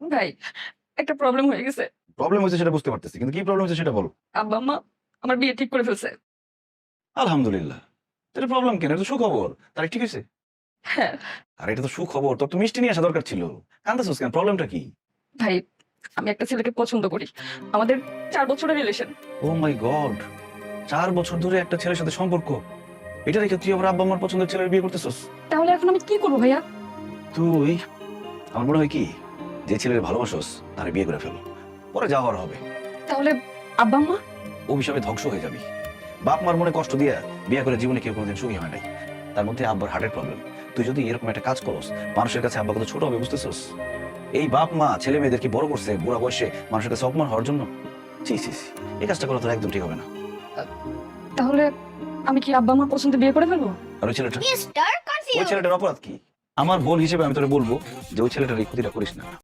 ভাই, একটা প্রবলেম হয়ে গেছে। প্রবলেম হয়েছে সেটা বুঝতে পারতেছি, কিন্তু কি প্রবলেম হয়েছে সেটা বলো। আব্বা আম্মা আমার বিয়ে ঠিক করে ফেলছে। আলহামদুলিল্লাহ। এটা প্রবলেম কেন? এটা তো সুখবর। তার ঠিক হয়েছে? হ্যাঁ আর এটা তো সুখবর, তোর তো মিষ্টি নিয়ে আসা দরকার ছিল। কান্দাছিস কেন? প্রবলেমটা কি? ভাই, আমি একটা ছেলেকে পছন্দ করি। আমাদের 4 বছরের রিলেশন। ও মাই গড, 4 বছর ধরে একটা ছেলের সাথে সম্পর্ক। এটা রেখে তুই আবার আব্বা আমার পছন্দের ছেলের বিয়ে করতেছস? তাহলে এখন আমি কি করবো ভাইয়া? তুই, আমার মনে হয় কি, যে ছেলের ভালোবাসস তার বিয়ে করে ফেল, পরে যা হওয়ার হবে। তাহলে আব্বা আম্মা? অভিশাপে ধ্বংস হয়ে যাবি। বাপ মার মনে কষ্ট দিয়া বিয়ে করে জীবনে কেউ কোনোদিন সুখী হয় নাই। তার মধ্যে আব্বার হার্টের প্রবলেম। তুই যদি এরকম একটা কাজ করস, মানুষের কাছে আব্বা কত ছোট হবে বুঝতেছস? এই বাপ মা ছেলে মেয়েদেরকে বড় করছে বুড়া বয়সে মানুষের কাছে অপমান হওয়ার জন্য। ছি ছি ছি, এই কাজটা করা তোর একদম ঠিক হবে না। তাহলে আমি কি আব্বা আম্মার পছন্দে বিয়ে করে ফেলবো? আর ওই ছেলেটা, মিস্টার ওই কনফিউজ। ছেলেটার অপরাধ কি? আমার বোন হিসেবে আমি তোরে বলবো যে ওই ছেলেটার এই ক্ষতিটা করিস না।